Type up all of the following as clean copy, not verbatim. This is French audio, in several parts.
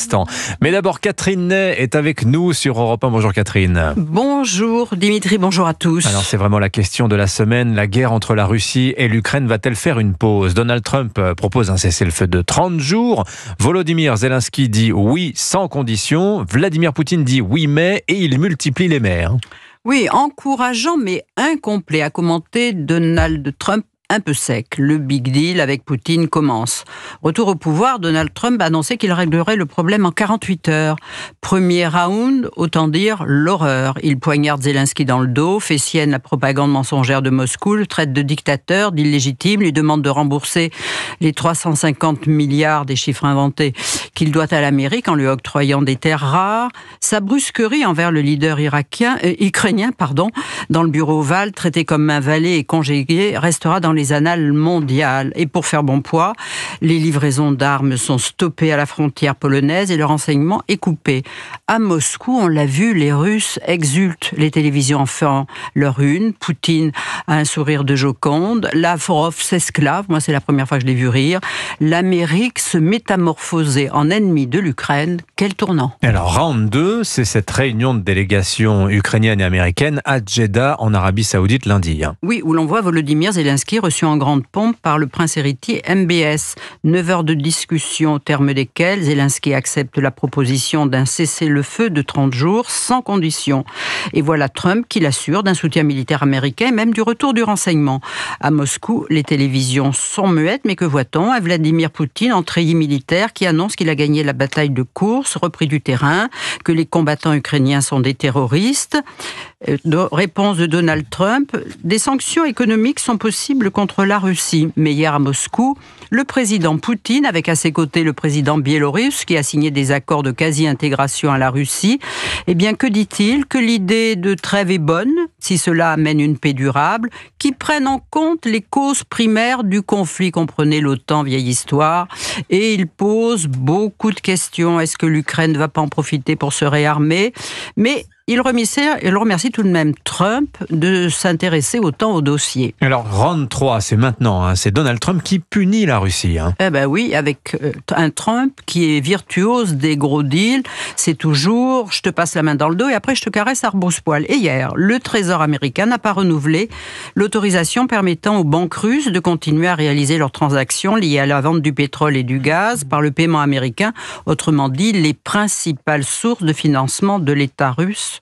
instant. Mais d'abord, Catherine Ney est avec nous sur Europe 1. Bonjour Catherine. Bonjour Dimitri, bonjour à tous. Alors c'est vraiment la question de la semaine. La guerre entre la Russie et l'Ukraine va-t-elle faire une pause ? Donald Trump propose un cessez-le-feu de 30 jours. Volodymyr Zelensky dit oui sans condition. Vladimir Poutine dit oui mais, et il multiplie les mais. Oui, encourageant mais incomplet, a commenté Donald Trump. Un peu sec. Le big deal avec Poutine commence. Retour au pouvoir, Donald Trump a annoncé qu'il réglerait le problème en 48 heures. Premier round, autant dire l'horreur. Il poignarde Zelensky dans le dos, fait sienne la propagande mensongère de Moscou, le traite de dictateur, d'illégitime, lui demande de rembourser les 350 milliards des chiffres inventés qu'il doit à l'Amérique en lui octroyant des terres rares. Sa brusquerie envers le leader ukrainien, dans le bureau ovale, traité comme un valet et congédié, restera dans les annales mondiales. Et pour faire bon poids, les livraisons d'armes sont stoppées à la frontière polonaise et le renseignement est coupé. À Moscou, on l'a vu, les Russes exultent. Les télévisions en font leur une. Poutine a un sourire de Joconde. Lavrov s'esclave. Moi, c'est la première fois que je l'ai vu rire. L'Amérique se métamorphosait en ennemi de l'Ukraine. Quel tournant. Alors, round 2, c'est cette réunion de délégation ukrainienne et américaine à Jeddah, en Arabie Saoudite, lundi. Oui, où l'on voit Volodymyr Zelensky reçu en grande pompe par le prince héritier MBS. 9 heures de discussion au terme desquelles Zelensky accepte la proposition d'un cessez-le-feu de 30 jours sans condition. Et voilà Trump qui l'assure d'un soutien militaire américain et même du retour du renseignement. À Moscou, les télévisions sont muettes, mais que voit-on ? Un Vladimir Poutine en treillis militaire qui annonce qu'il a gagné la bataille de course, repris du terrain, que les combattants ukrainiens sont des terroristes. Réponse de Donald Trump, des sanctions économiques sont possibles contre la Russie. Mais hier à Moscou, le président Poutine, avec à ses côtés le président biélorusse qui a signé des accords de quasi-intégration à la Russie, eh bien que dit-il ? Que l'idée de trêve est bonne, si cela amène une paix durable, qui prenne en compte les causes primaires du conflit, comprenez l'OTAN, vieille histoire, et il pose beaucoup de questions. Est-ce que l'Ukraine ne va pas en profiter pour se réarmer ? Mais il remercie tout de même Trump de s'intéresser autant au dossier. Alors, round 3, c'est maintenant. C'est Donald Trump qui punit la Russie. Eh ben oui, avec un Trump qui est virtuose des gros deals. C'est toujours, je te passe la main dans le dos et après je te caresse à rebrousse-poil. Et hier, le Trésor américain n'a pas renouvelé l'autorisation permettant aux banques russes de continuer à réaliser leurs transactions liées à la vente du pétrole et du gaz par le paiement américain. Autrement dit, les principales sources de financement de l'État russe.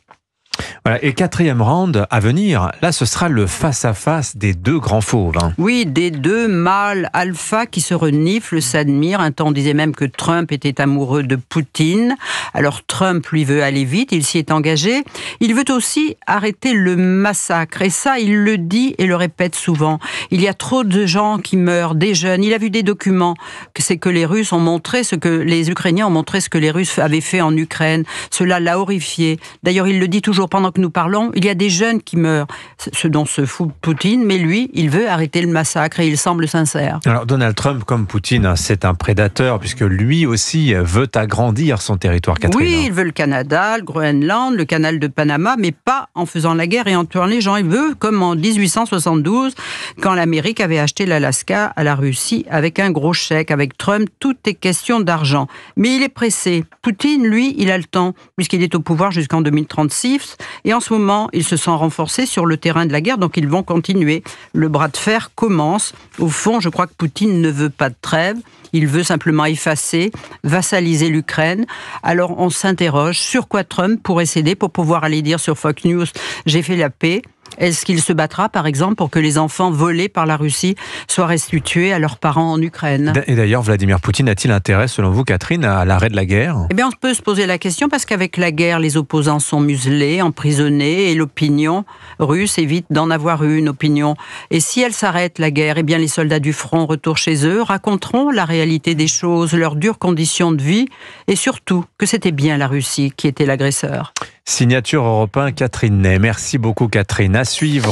Voilà. Et quatrième round à venir, là ce sera le face-à-face des deux grands fauves. Oui, des deux mâles alpha qui se reniflent, s'admirent. Un temps on disait même que Trump était amoureux de Poutine. Alors Trump lui veut aller vite, il s'y est engagé. Il veut aussi arrêter le massacre. Et ça, il le dit et le répète souvent. Il y a trop de gens qui meurent, des jeunes. Il a vu des documents. C'est que les Russes ont montré les Ukrainiens ont montré ce que les Russes avaient fait en Ukraine. Cela l'a horrifié. D'ailleurs, il le dit toujours pendant que nous parlons, il y a des jeunes qui meurent, ce dont se fout Poutine, mais lui, il veut arrêter le massacre et il semble sincère. Alors Donald Trump, comme Poutine, c'est un prédateur, puisque lui aussi veut agrandir son territoire, Catherine. Oui, il veut le Canada, le Groenland, le canal de Panama, mais pas en faisant la guerre et en tuant les gens. Il veut, comme en 1872, quand l'Amérique avait acheté l'Alaska à la Russie avec un gros chèque. Avec Trump, tout est question d'argent. Mais il est pressé. Poutine, lui, il a le temps, puisqu'il est au pouvoir jusqu'en 2036. Et en ce moment, ils se sont renforcés sur le terrain de la guerre, donc ils vont continuer. Le bras de fer commence. Au fond, je crois que Poutine ne veut pas de trêve. Il veut simplement effacer, vassaliser l'Ukraine. Alors on s'interroge sur quoi Trump pourrait céder pour pouvoir aller dire sur Fox News « J'ai fait la paix ». Est-ce qu'il se battra, par exemple, pour que les enfants volés par la Russie soient restitués à leurs parents en Ukraine ? Et d'ailleurs, Vladimir Poutine a-t-il intérêt, selon vous, Catherine, à l'arrêt de la guerre ? Eh bien, on peut se poser la question parce qu'avec la guerre, les opposants sont muselés, emprisonnés et l'opinion russe évite d'en avoir une opinion. Et si elle s'arrête, la guerre, eh bien, les soldats du front retournent chez eux, raconteront la réalité des choses, leurs dures conditions de vie et surtout que c'était bien la Russie qui était l'agresseur. Signature Europe 1, Catherine Ney. Merci beaucoup, Catherine. À suivre.